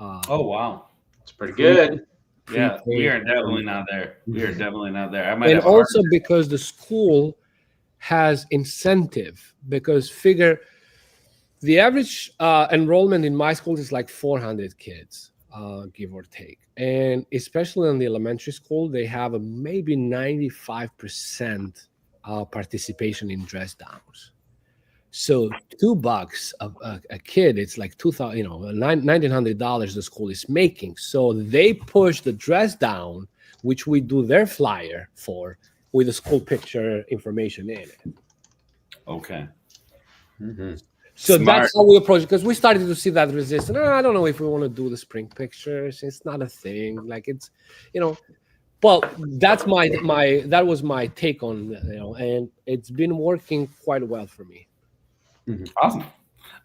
Speaker 2: Oh, wow.
Speaker 3: It's pretty good.
Speaker 2: Yeah, we are definitely not there. We are definitely not there. I might
Speaker 4: And
Speaker 2: have a heart
Speaker 4: also because the school has incentive, because figure the average enrollment in my school is like 400 kids, give or take. And especially in the elementary school, they have a maybe 95% participation in dress downs. So $2 a kid, it's like $1,900 the school is making. So they push the dress down, which we do their flyer for, with the school picture information in it.
Speaker 2: Okay.
Speaker 3: Mm-hmm.
Speaker 4: So
Speaker 2: Smart.
Speaker 4: that's how we approach it, because we started to see that resistance. I don't know if we want to do the spring pictures. It's not a thing. Like it's, well, that's that was my take on, and it's been working quite well for me.
Speaker 3: Mm-hmm.
Speaker 2: Awesome.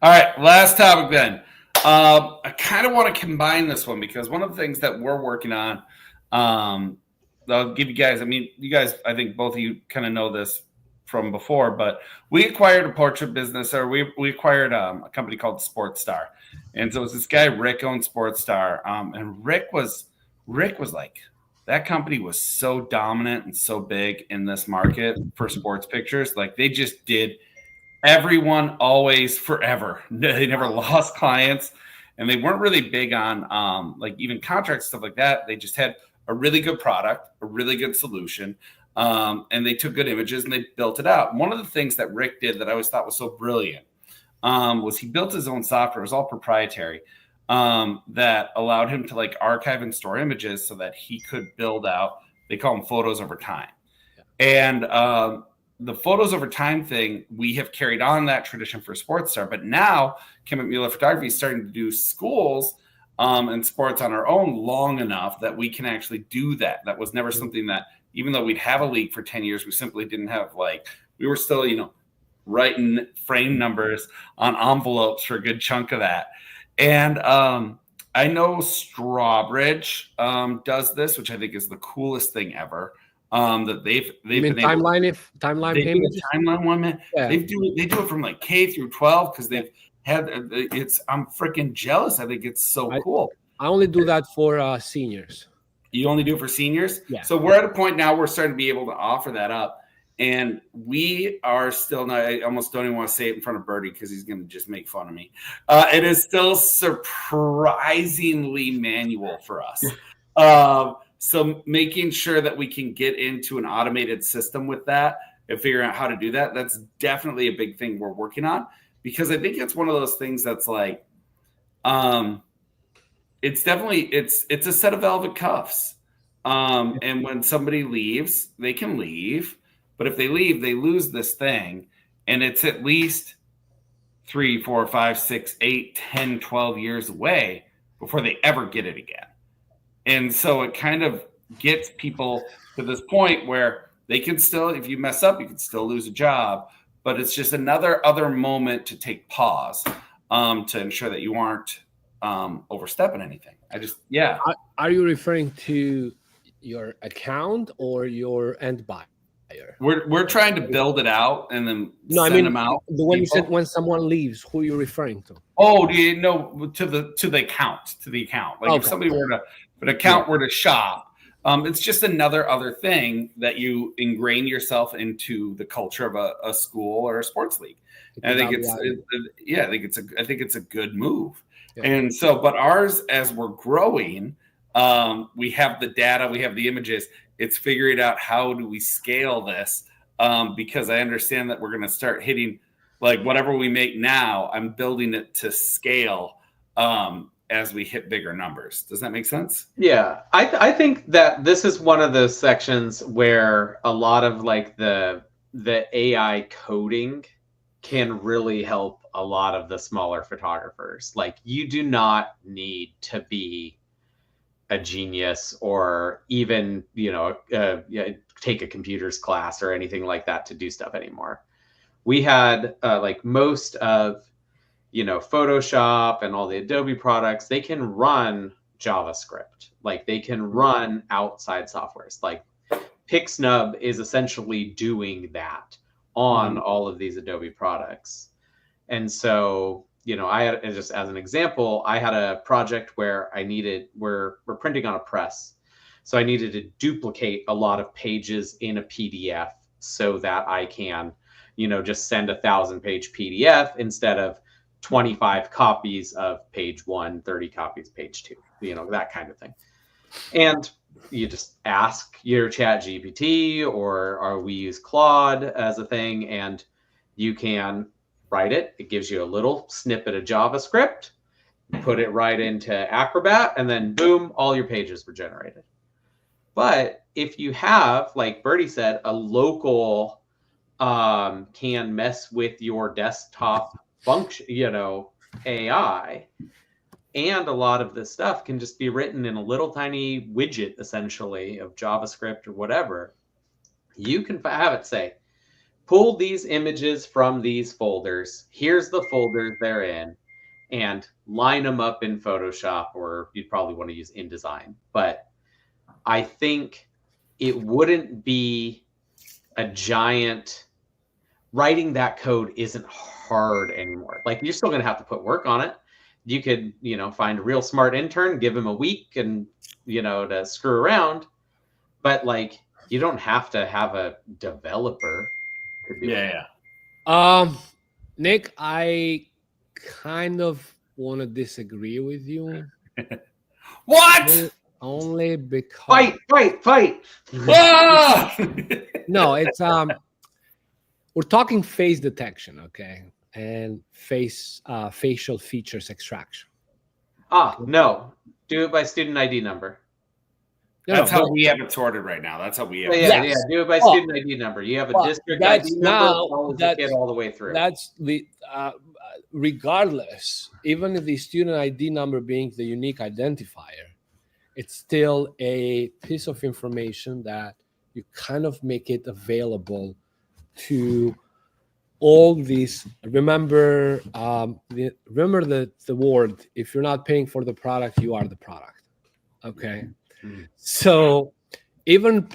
Speaker 2: All right, last topic then. I kind of want to combine this one because one of the things that we're working on, I'll give you guys, you guys, I think both of you kind of know this from before, but we acquired a portrait business, or we acquired a company called Sports Star. And so it's this guy, Rick, owns Sports Star. And Rick was like, that company was so dominant and so big in this market for sports pictures. Like they just did everyone always forever. They never lost clients, and they weren't really big on like even contracts, stuff like that. They just had a really good product, a really good solution. And they took good images and they built it out. One of the things that Rick did that I always thought was so brilliant was he built his own software. It was all proprietary, that allowed him to like archive and store images so that he could build out, they call them photos over time. And the photos over time thing, we have carried on that tradition for Sports Star, but now Kemmetmueller Photography is starting to do schools and sports on our own long enough that we can actually do that. That was never something that, even though we'd have a league for 10 years, we simply didn't have, like, we were still, writing frame numbers on envelopes for a good chunk of that. And I know Strawbridge does this, which I think is the coolest thing ever. That they've been
Speaker 4: timeline
Speaker 2: images? Timeline one, man.
Speaker 4: Yeah.
Speaker 2: They do it from like K through 12 because they've had I'm freaking jealous. I think it's so cool.
Speaker 4: I only do that for seniors.
Speaker 2: You only do it for seniors?
Speaker 4: Yeah.
Speaker 2: So we're at a point now we're starting to be able to offer that up. And we are still not, I almost don't even want to say it in front of Bertie because he's going to just make fun of me. It is still surprisingly manual for us. So making sure that we can get into an automated system with that and figuring out how to do that, that's definitely a big thing we're working on, because I think it's one of those things that's like, it's a set of velvet cuffs. And when somebody leaves, they can leave, but if they leave, they lose this thing. And it's at least 3, 4, 5, 6, 8, 10, 12 years away before they ever get it again. And so it kind of gets people to this point where they can still, if you mess up, you can still lose a job, but it's just another moment to take pause to ensure that you aren't overstepping anything.
Speaker 4: Are you referring to your account or your end buyer?
Speaker 2: We're trying to build it out and then them out.
Speaker 4: When you said when someone leaves, who are you referring to?
Speaker 2: Oh, do you know to the account? Like if somebody were to, if an account were to shop, it's just another thing that you ingrain yourself into the culture of a school or a sports league. And I think it's a good move. Yeah. And so, but ours, as we're growing, we have the data, we have the images. It's figuring out how do we scale this, because I understand that we're going to start hitting, like whatever we make now, I'm building it to scale as we hit bigger numbers. Does that make sense?
Speaker 3: Yeah, I think that this is one of those sections where a lot of like the AI coding can really help a lot of the smaller photographers. Like you do not need to be a genius or even, take a computers class or anything like that to do stuff anymore. We had like most of, Photoshop and all the Adobe products, they can run JavaScript. Like they can run outside softwares. Like Pixnub is essentially doing that on all of these Adobe products. And so, I had, just as an example, I had a project where we're printing on a press. So I needed to duplicate a lot of pages in a PDF so that I can, just send 1,000-page PDF instead of 25 copies of page 1, 30 copies page 2, that kind of thing. And you just ask your chat GPT or we use Claude as a thing, and you can write it. It gives you a little snippet of JavaScript, put it right into Acrobat, and then boom, all your pages were generated. But if you have, like Bertie said, a local can mess with your desktop function, AI, and a lot of this stuff can just be written in a little tiny widget, essentially, of JavaScript or whatever. You can have it say, pull these images from these folders. Here's the folders they're in, and line them up in Photoshop, or you'd probably want to use InDesign. But I think it wouldn't be a giant, writing that code isn't hard anymore. Like you're still going to have to put work on it. You could, find a real smart intern, give him a week and, to screw around. But like, you don't have to have a developer.
Speaker 4: Nick, I kind of want to disagree with you.
Speaker 2: What?
Speaker 4: Only because
Speaker 3: fight.
Speaker 4: No, it's we're talking face detection, okay, and facial features extraction.
Speaker 3: No, do it by student ID number.
Speaker 2: That's how we have it sorted right now. That's how we have it.
Speaker 3: Yeah, do it by student ID number. You have a district ID number, follows the kid all the way through.
Speaker 4: That's the regardless, even if the student ID number being the unique identifier, it's still a piece of information that you kind of make it available to all these. Remember the word, if you're not paying for the product, you are the product. Okay. So even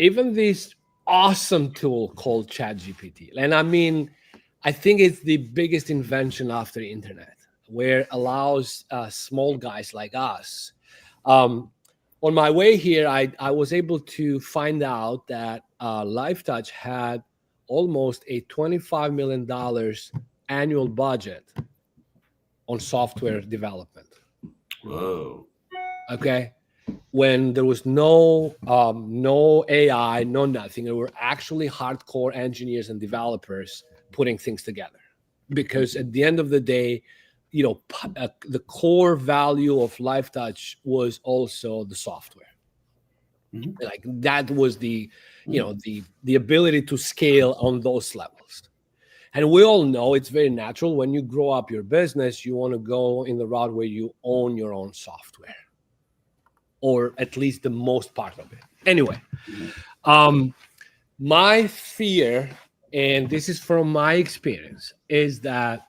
Speaker 4: this awesome tool called ChatGPT, and I think it's the biggest invention after the internet, where it allows small guys like us. On my way here, I was able to find out that LifeTouch had almost a $25 million annual budget on software development.
Speaker 2: Whoa.
Speaker 4: Okay. When there was no AI, no nothing. There were actually hardcore engineers and developers putting things together. Because at the end of the day, the core value of LifeTouch was also the software. Mm-hmm. Like that was the ability to scale on those levels. And we all know it's very natural when you grow up your business, you want to go in the route where you own your own software. or at least the most part of it. Anyway, my fear, and this is from my experience, is that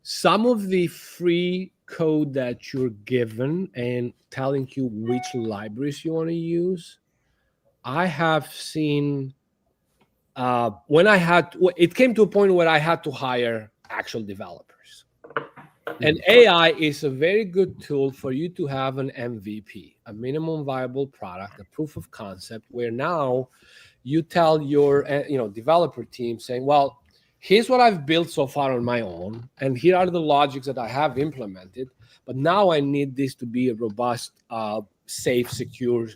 Speaker 4: some of the free code that you're given and telling you which libraries you want to use, I have seen it came to a point where I had to hire actual developers. And AI is a very good tool for you to have an MVP, a minimum viable product, a proof of concept, where now you tell your developer team saying, well, here's what I've built so far on my own, and here are the logics that I have implemented, but now I need this to be a robust, safe, secure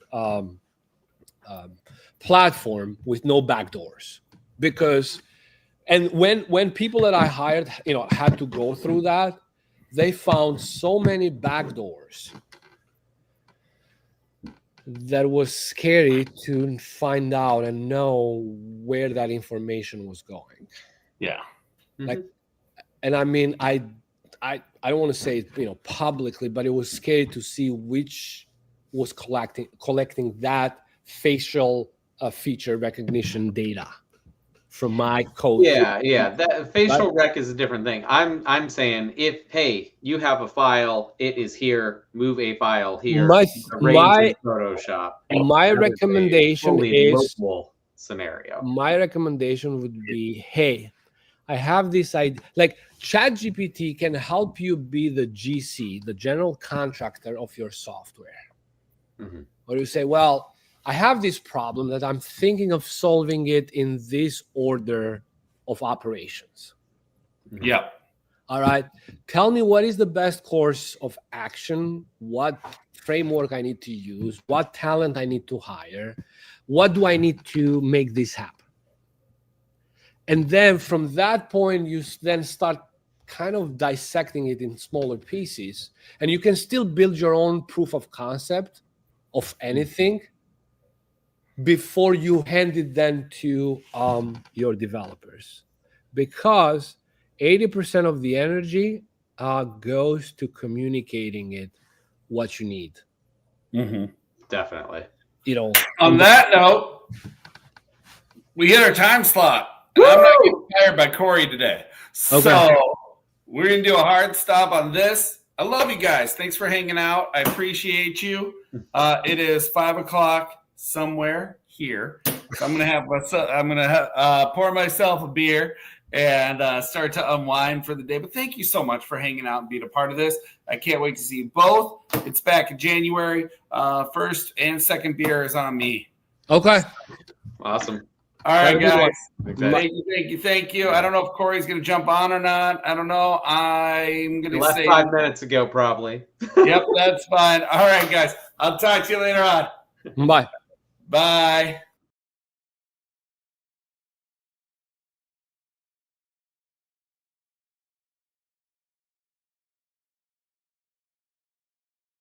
Speaker 4: platform with no backdoors. And when people that I hired, had to go through that, they found so many backdoors that was scary to find out and know where that information was going.
Speaker 2: Yeah.
Speaker 4: And I mean, I don't want to say it, publicly, but it was scary to see which was collecting that facial feature recognition data from my code.
Speaker 3: Yeah. That facial rec is a different thing. I'm saying hey, you have a file, it is here. Move a file here. Arrange in Photoshop.
Speaker 4: My recommendation is
Speaker 3: local scenario.
Speaker 4: My recommendation would be, hey, I have this idea. Like ChatGPT can help you be the GC, the general contractor of your software. Or you say, well, I have this problem that I'm thinking of solving it in this order of operations.
Speaker 2: Yeah.
Speaker 4: All right. Tell me what is the best course of action, what framework I need to use, what talent I need to hire, what do I need to make this happen? And then from that point, you then start kind of dissecting it in smaller pieces, and you can still build your own proof of concept of anything before you hand it then to your developers, because 80% of the energy goes to communicating it what you need.
Speaker 3: Definitely.
Speaker 2: On that note, we hit our time slot. I'm not getting fired by Corey today.
Speaker 4: Okay.
Speaker 2: So we're going to do a hard stop on this. I love you guys. Thanks for hanging out. I appreciate you. It is 5:00 somewhere here. So I'm gonna pour myself a beer and start to unwind for the day. But thank you so much for hanging out and being a part of this. I can't wait to see you both. It's back in January. First and second beer is on me.
Speaker 4: Okay.
Speaker 3: Awesome.
Speaker 2: All right, guys.
Speaker 3: Thank
Speaker 2: you. I don't know if Corey's going to jump on or not. I don't know. I'm going to say
Speaker 3: 5 minutes ago, probably.
Speaker 2: Yep, that's fine. All right, guys. I'll talk to you later on.
Speaker 4: Bye.
Speaker 2: Bye.